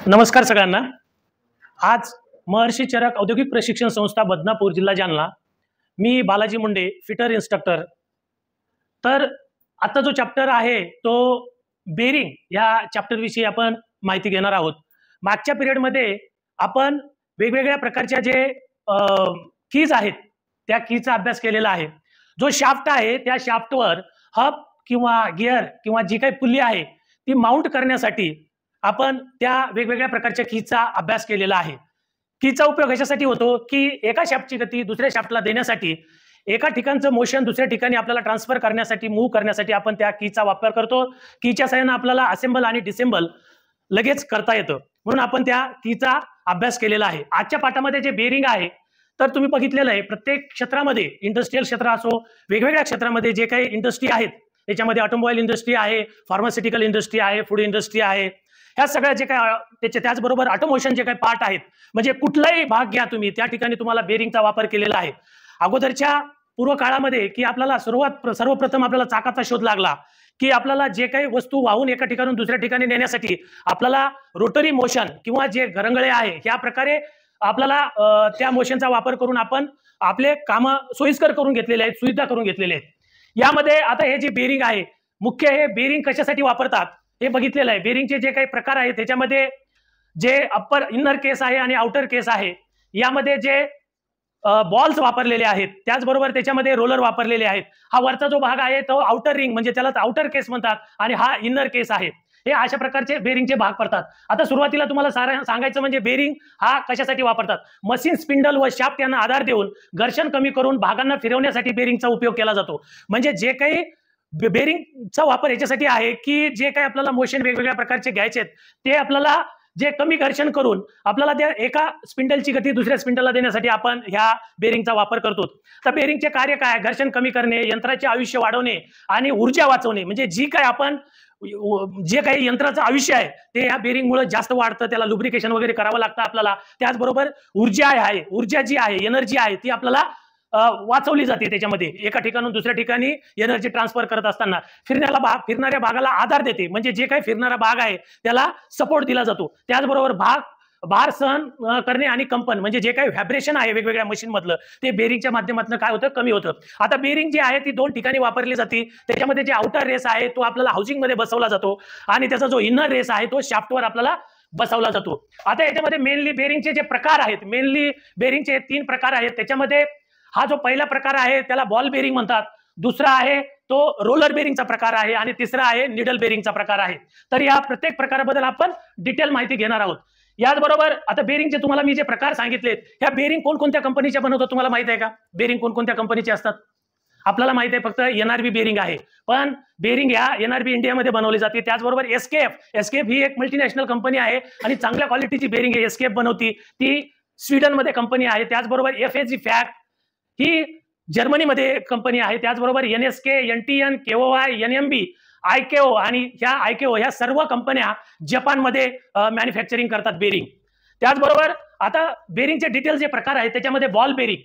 नमस्कार सगळ्यांना। आज महर्षी चरक औद्योगिक प्रशिक्षण संस्था बदनापूर जिल्हा जालना, मी बालाजी मुंडे फिटर इन्स्ट्रक्टर। तर आता जो चॅप्टर आहे तो बेरिंग या चॅप्टर विषयी आपण माहिती घेणार आहोत। मागच्या पिरियड मध्ये आपण वेगवेगळ्या प्रकारच्या जे कीज आहेत त्या कीचा अभ्यास केलेला आहे। जो शाफ्ट आहे त्या शाफ्टवर हब किंवा गिअर किंवा जी काही पुल्ली आहे ती माउंट करण्यासाठी आपण त्या वेगवेगळ्या प्रकारच्या कीचा अभ्यास केलेला आहे। कीचा उपयोग याच्यासाठी होतो की एका शाफ्टची गती दुसऱ्या शाफ्टला देण्यासाठी, एका ठिकाणचं मोशन दुसऱ्या ठिकाणी आपल्याला ट्रान्सफर करण्यासाठी, मूव्ह करण्यासाठी आपण त्या कीचा वापर करतो। कीच्या सहाय्याने आपल्याला असेंबल आणि डिसेंबल लगेच करता येतं, म्हणून आपण त्या कीचा अभ्यास केलेला आहे। आजच्या पाठामध्ये जे बेरिंग आहे तर तुम्ही बघितलेलं आहे, प्रत्येक क्षेत्रामध्ये इंडस्ट्रियल क्षेत्र असो, वेगवेगळ्या क्षेत्रामध्ये जे काही इंडस्ट्री आहेत त्याच्यामध्ये ऑटोमोबाईल इंडस्ट्री आहे, फार्मास्युटिकल इंडस्ट्री आहे, फूड इंडस्ट्री आहे, ह्या सगळ्या जे काय त्याचबरोबर ऑटोमोशन जे काही पार्ट आहेत, म्हणजे कुठलाही भाग घ्या तुम्ही त्या ठिकाणी तुम्हाला बेरिंगचा वापर केलेला आहे। अगोदरच्या पूर्व काळामध्ये की आपल्याला सर्वप्रथम आपल्याला चाकाचा शोध लागला की आपल्याला जे काही वस्तू वाहून एका ठिकाणून दुसऱ्या ठिकाणी नेण्यासाठी आपल्याला रोटरी मोशन किंवा जे घरंगळे आहे ह्या प्रकारे आपल्याला त्या मोशनचा वापर करून आपण आपले काम सोयीस्कर करून घेतलेले आहेत, सुविधा करून घेतलेले आहेत। यामध्ये आता हे जे बेरिंग आहे, मुख्य हे बेरिंग कशासाठी वापरतात हे बघितलेलं आहे। बेरिंगचे जे काही प्रकार आहेत त्याच्यामध्ये जे अप्पर इनर केस आहे आणि आउटर केस आहे, यामध्ये जे बॉल्स वापरलेले आहेत, त्याचबरोबर त्याच्यामध्ये रोलर वापरलेले आहेत। हा वरचा जो भाग आहे तो आउटर रिंग म्हणजे त्याला आउटर केस म्हणतात आणि हा इनर केस आहे। हे अशा प्रकारचे बेरिंगचे भाग पडतात। आता सुरुवातीला तुम्हाला सांगायचं म्हणजे बेरिंग हा कशासाठी वापरतात। मशीन स्पिंडल व शाफ्ट यांना आधार देऊन घर्षण कमी करून भागांना फिरवण्यासाठी बेरिंगचा उपयोग केला जातो। म्हणजे जे काही बेरिंगचा वापर याच्यासाठी आहे की जे काही आपल्याला मोशन वेगवेगळ्या प्रकारचे घ्यायचे आहेत ते आपल्याला जे कमी घर्षण करून आपल्याला त्या एका स्पिंडलची गती दुसऱ्या स्पिंडलला देण्यासाठी आपण ह्या बेरिंगचा वापर करतो। तर बेरिंगचे कार्य काय, घर्षण कमी करणे, यंत्राचे आयुष्य वाढवणे आणि ऊर्जा वाचवणे। म्हणजे जी काय आपण जे काही यंत्राचं आयुष्य आहे ते ह्या बेरिंगमुळे जास्त वाढतं, त्याला लुब्रिकेशन वगैरे करावं लागतं आपल्याला। त्याचबरोबर ऊर्जा जी आहे, एनर्जी आहे ती आपल्याला वाचवली जाते। त्याच्यामध्ये एका ठिकाणून दुसऱ्या ठिकाणी एनर्जी ट्रान्सफर करत असताना फिरणाऱ्या भागाला आधार देते, म्हणजे जे काही फिरणारा भाग आहे त्याला सपोर्ट दिला जातो। त्याचबरोबर भार सहन करणे आणि कंपन म्हणजे जे काही व्हायब्रेशन आहे वेगवेगळ्या मशीन मधलं ते बेरिंगच्या माध्यमातून काय होतं, कमी होतं। आता बेरिंग जे आहे ती दोन ठिकाणी वापरली जाते। त्याच्यामध्ये जे आउटर रेस आहे तो आपल्याला हाऊसिंग मध्ये बसवला जातो आणि त्याचा जो इनर रेस आहे तो शाफ्टवर आपल्याला बसवला जातो। आता याच्यामध्ये मेनली बेरिंगचे जे प्रकार आहेत, मेनली बेरिंगचे 3 प्रकार आहेत। त्याच्यामध्ये हा जो पहिला प्रकार आहे त्याला बॉल बेरिंग म्हणतात, दुसरा आहे तो रोलर बेरिंगचा प्रकार आहे आणि तिसरा आहे निडल बेरिंगचा प्रकार आहे। तर या प्रत्येक प्रकाराबद्दल आपण डिटेल माहिती घेणार आहोत। याचबरोबर आता बेरिंगचे तुम्हाला मी जे प्रकार सांगितलेत, ह्या बेरिंग कोणकोणत्या कंपनीच्या बनवतात तुम्हाला माहिती आहे का? बेरिंग कोणकोणत्या कंपनीचे असतात आपल्याला माहिती आहे, फक्त एनआरबी बेरिंग आहे, पण बेरिंग या एनआरबी इंडियामध्ये बनवली जाते। त्याचबरोबर एसकेएफ ही एक मल्टीनॅशनल कंपनी आहे आणि चांगल्या क्वालिटीची बेरिंग एसकेएफ बनवती, ती स्वीडनमध्ये कंपनी आहे। त्याचबरोबर एफएजी फॅक्ट ही जर्मनीमध्ये कंपनी आहे। त्याचबरोबर एनएसके, एनटीएन, केओआय, एनएमबी, आयकेओ आणि ह्या सर्व कंपन्या जपानमध्ये मॅन्युफॅक्चरिंग करतात बेरिंग। त्याचबरोबर आता बेरिंगचे डिटेल जे प्रकार आहेत त्याच्यामध्ये बॉल बेरिंग,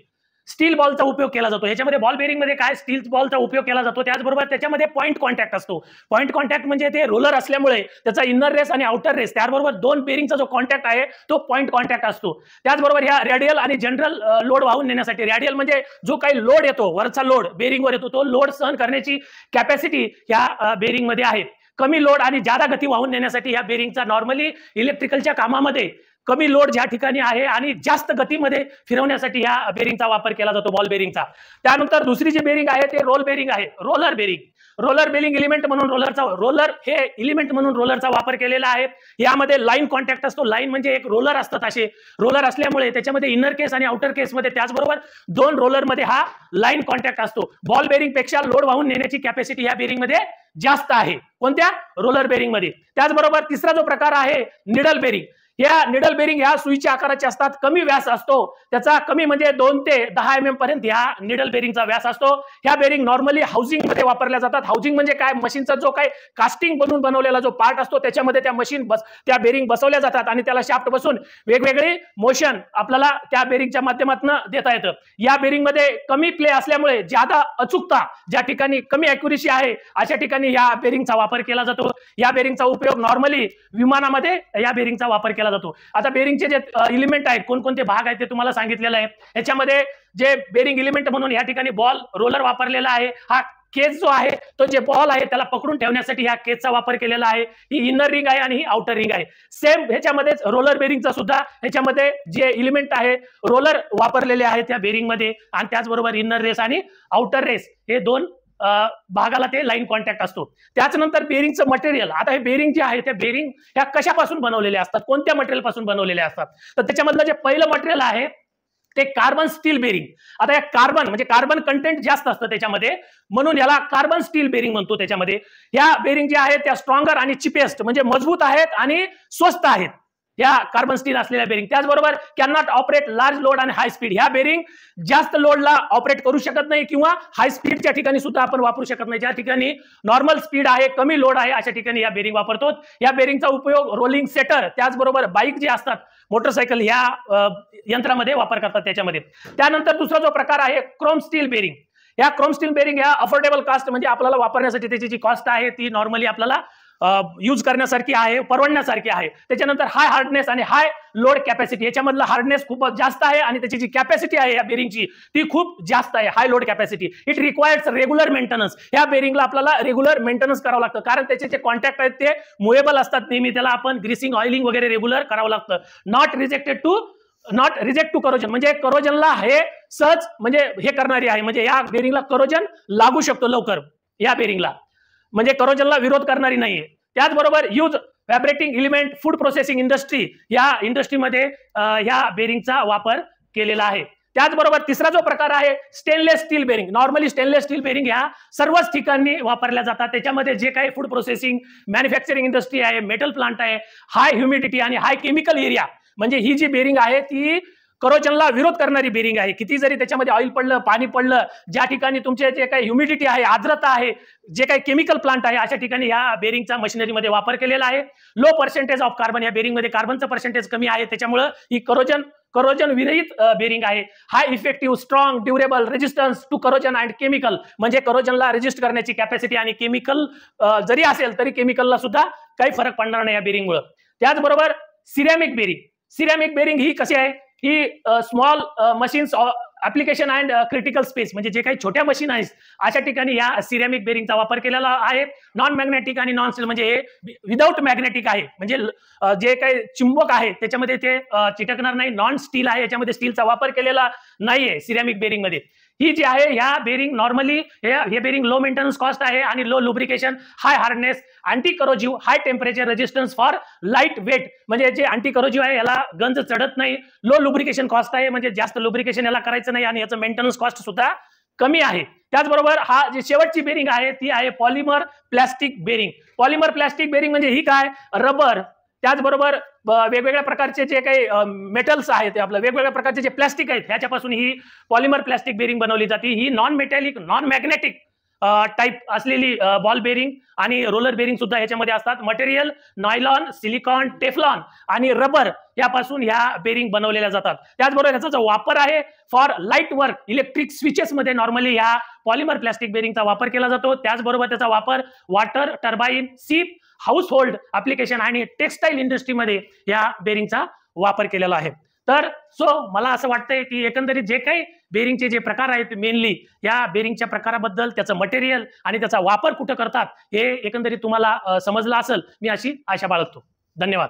स्टील बॉलचा उपयोग केला जातो। ह्याच्यामध्ये बॉल बेरिंग मध्ये काय स्टील बॉलचा उपयोग केला जातो। त्याचबरोबर त्याच्यामध्ये पॉइंट कॉन्टॅक्ट असतो। पॉइंट कॉन्टॅक्ट म्हणजे ते रोलर असल्यामुळे त्याचा इनर रेस आणि आउटर रेस त्याचबरोबर दोन बेरिंगचा जो कॉन्टॅक्ट आहे तो पॉइंट कॉन्टॅक्ट असतो। त्याचबरोबर ह्या रेडियल आणि जनरल लोड वाहून नेण्यासाठी, रेडियल म्हणजे जो काही लोड येतो, वरचा लोड बेरिंगवर येतो, तो लोड सहन करण्याची कॅपॅसिटी ह्या बेरिंग मध्ये आहे। कमी लोड आणि जादा गती वाहून नेण्यासाठी ह्या बेरिंगचा नॉर्मली इलेक्ट्रिकलच्या कामामध्ये कमी लोड ज्या ठिकाणी आहे आणि जास्त गतीमध्ये फिरवण्यासाठी ह्या बेरिंगचा वापर केला जातो, बॉल बेरिंगचा। त्यानंतर दुसरी जी बेरिंग आहे ते रोल बेरिंग आहे, रोलर बेरिंग एलिमेंट म्हणून रोलर हे एलिमेंट म्हणून रोलरचा वापर केलेला आहे। यामध्ये लाईन कॉन्टॅक्ट असतो, लाईन म्हणजे एक रोलर असतात, असे रोलर असल्यामुळे त्याच्यामध्ये इनर केस आणि आउटर केस मध्ये त्याचबरोबर दोन रोलर मध्ये हा लाईन कॉन्टॅक्ट असतो। बॉल बेरिंग पेक्षा लोड वाहून नेण्याची कॅपॅसिटी या बेरिंग मध्ये जास्त आहे, कोणत्या? रोलर बेरिंग मध्ये। त्याचबरोबर तिसरा जो प्रकार आहे निडल बेरिंग, या निडल बेरिंग ह्या सुईच्या आकाराचे असतात, कमी व्यास असतो त्याचा, कमी म्हणजे 2 ते 10 mm पर्यंत ह्या निडल बेरिंगचा व्यास असतो। ह्या बेरिंग नॉर्मली हाऊसिंग मध्ये वापरल्या जातात। हाऊसिंग म्हणजे काय, मशीनचा जो काही कास्टिंग बनवून बनवलेला जो पार्ट असतो त्याच्यामध्ये त्या बेरिंग बसवल्या जातात आणि त्याला शाफ्ट बसून वेगवेगळी मोशन आपल्याला त्या बेरिंगच्या माध्यमातून देता येतं। या बेरिंग मध्ये कमी प्ले असल्यामुळे ज्यादा अचूकता, ज्या ठिकाणी कमी ॲक्युरेसी आहे अशा ठिकाणी या बेरिंगचा वापर केला जातो। या बेरिंगचा उपयोग नॉर्मली विमानामध्ये या बेरिंगचा वापर केला जातो. आता बेरिंगचे जे एलिमेंट आहेत, कोणकोणते भाग आहेत ते तुम्हाला सांगितलेलं आहे. याच्यामध्ये जे बेरिंग एलिमेंट म्हणून या ठिकाणी बॉल रोलर वापरलेला आहे. हा केस जो आहे तो जे बॉल आहे त्याला पकडून ठेवण्यासाठी ह्या केसचा वापर केलेला आहे. ही इनर रिंग आहे आणि ही आउटर रिंग आहे. सेम ह्याच्यामध्येच रोलर बेरिंगचा सुद्धा ह्याच्यामध्ये जे एलिमेंट आहे रोलर वापरलेले आहेत त्या बेरिंग मध्ये, आणि त्याचबरोबर इनर रेस आणि आउटर रेस हे दोन भागाला ते लाईन कॉन्टॅक्ट असतो. त्याच्यानंतर बेरिंगचं मटेरियल. आता हे बेरिंग जे आहे ते बेरिंग ह्या कशापासून बनवलेले असतात, कोणत्या मटेरियल पासून बनवलेले असतात, तर त्याच्यामधलं जे पहिलं मटेरियल आहे ते कार्बन स्टील बेरिंग. आता या कार्बन म्हणजे कार्बन कंटेंट जास्त असतं त्याच्यामध्ये, म्हणून याला कार्बन स्टील बेरिंग म्हणतो. त्याच्यामध्ये या बेरिंग जे आहेत त्या स्ट्रॉंगर आणि चिपेस्ट म्हणजे मजबूत आहेत आणि स्वस्त आहेत या कार्बन स्टील असलेल्या बेरिंग. त्याचबरोबर can not operate large load आणि हाय स्पीड. ह्या बेरिंग जास्त लोडला ऑपरेट करू शकत नाही किंवा हाय स्पीडच्या ठिकाणी सुद्धा आपण वापरू शकत नाही. ज्या ठिकाणी नॉर्मल स्पीड आहे, कमी लोड आहे, अशा ठिकाणी या बेरिंग वापरतो. या बेरिंगचा उपयोग रोलिंग सेटर त्याचबरोबर बाईक जे असतात, मोटरसायकल या यंत्रामध्ये वापर करतात त्याच्यामध्ये. त्यानंतर दुसरा जो प्रकार आहे क्रोम स्टील बेरिंग. या क्रोम स्टील बेरिंग या अफोर्डेबल कास्ट म्हणजे आपल्याला वापरण्यासाठी त्याची जी कॉस्ट आहे ती नॉर्मली आपल्याला यूज करण्यासारखी आहे, परवडण्यासारखी आहे. त्याच्यानंतर हाय हार्डनेस आणि हाय लोड कॅपॅसिटी. याच्यामधला हार्डनेस खूप जास्त आहे आणि त्याची जी कॅपॅसिटी आहे या बेरिंगची ती खूप जास्त आहे, high load capacity. It requires regular maintenance. या बेरिंगला आपल्याला रेग्युलर मेंटेनन्स करावं लागतं, कारण त्याचे जे कॉन्टॅक्ट आहेत ते मुव्हेबल असतात नेहमी. त्याला आपण ग्रीसिंग, ऑइलिंग वगैरे रेग्युलर करावं लागतं. नॉट रिजेक्ट टू करोजन म्हणजे करोजनला हे सहज म्हणजे हे करणारी आहे, म्हणजे या बेरिंगला करोजन लागू शकतो लवकर या बेरिंगला, म्हणजे करोजनला विरोध करणारी नाहीये. त्याचबरोबर use fabricating element, food processing industry या इंडस्ट्रीमध्ये या बेरिंगचा वापर केलेला आहे. त्याचबरोबर तिसरा जो प्रकार आहे stainless steel bearing. Normally stainless steel bearing ह्या सर्वच ठिकाणी वापरल्या जातात. त्याच्यामध्ये जे काही फूड प्रोसेसिंग, मॅन्युफॅक्चरिंग इंडस्ट्री आहे, मेटल प्लांट आहे, हाय ह्युमिडिटी आणि हाय केमिकल एरिया, म्हणजे ही जी बेरिंग आहे ती करोजनला विरोध करणारी बेरिंग आहे. किती जरी त्याच्यामध्ये ऑइल पडलं, पाणी पडलं, ज्या ठिकाणी तुमचे जे काही ह्युमिडिटी आहे, आर्द्रता आहे, जे काही केमिकल प्लांट आहे, अशा ठिकाणी या बेरिंगचा मशिनरीमध्ये वापर केलेला आहे. Low percentage of carbon. या बेरिंगमध्ये कार्बनचं पर्सेंटेज कमी आहे, त्याच्यामुळे ही करोजन विरहित बेरिंग आहे. High effective, strong, durable, resistance to corrosion and chemical, म्हणजे करोजनला रेजिस्ट करण्याची कॅपॅसिटी आणि केमिकल जरी असेल तरी केमिकलला सुद्धा काही फरक पडणार नाही या बेरिंगमुळे. त्याचबरोबर सिरॅमिक बेरिंग. सिरॅमिक बेरिंग ही कशी आहे, ही small machines application and critical space, म्हणजे जे काही छोट्या मशीन आहेत अशा ठिकाणी या सिरॅमिक बेरिंगचा वापर केलेला आहे. नॉन मॅग्नेटिक आणि नॉन स्टील म्हणजे हे विदाउट मॅग्नेटिक आहे, म्हणजे जे काही चुंबक आहे त्याच्यामध्ये ते चिटकणार नाही. नॉन स्टील आहे, याच्यामध्ये स्टीलचा वापर केलेला नाहीये सिरॅमिक बेरिंग मध्ये. ही जी आहे ह्या बेरिंग नॉर्मली हे बेरिंग लो मेंटेनन्स कॉस्ट आहे आणि low lubrication, high hardness, anti corrosive, high temperature resistance for light weight, म्हणजे जे अँटी करोजिव्ह आहे याला गंज चढत नाही. लो लुब्रिकेशन कॉस्ट आहे, म्हणजे जास्त लुब्रिकेशन याला करायचं नाही आणि याचं मेंटेनन्स कॉस्ट सुद्धा कमी आहे. त्याचबरोबर हा जी शेवटची बेरिंग आहे ती आहे polymer plastic bearing. Polymer plastic bearing म्हणजे ही काय, रबर, त्याचबरोबर वेगवेगळ्या प्रकारचे जे काही मेटल्स आहेत, आपलं वेगवेगळ्या प्रकारचे जे प्लास्टिक आहेत ह्याच्यापासून ही पॉलिमर प्लास्टिक बेरिंग बनवली जाते. ही non metallic, non magnetic type असलेली बॉल बेरिंग आणि रोलर बेरिंग सुद्धा ह्याच्यामध्ये असतात. मटेरियल नायलॉन, सिलिकॉन, टेफ्लॉन आणि रबर यापासून ह्या बेरिंग बनवलेल्या जातात. त्याचबरोबर याचा जो वापर आहे for light work, electric switches मध्ये नॉर्मली ह्या पॉलिमर प्लास्टिक बेरिंगचा वापर केला जातो. त्याचबरोबर त्याचा वापर वॉटर टर्बाईन, सीप, हाऊस होल्ड ऍप्लिकेशन आणि टेक्सटाईल इंडस्ट्रीमध्ये या बेरिंगचा वापर केलेला आहे. तर मला असं वाटतंय की एकंदरीत जे काही बेरिंगचे जे प्रकार आहेत मेनली या बेरिंगच्या प्रकाराबद्दल, त्याचं मटेरियल आणि त्याचा वापर कुठं करतात हे एकंदरीत तुम्हाला समजलं असेल, मी अशी आशा बाळगतो. धन्यवाद.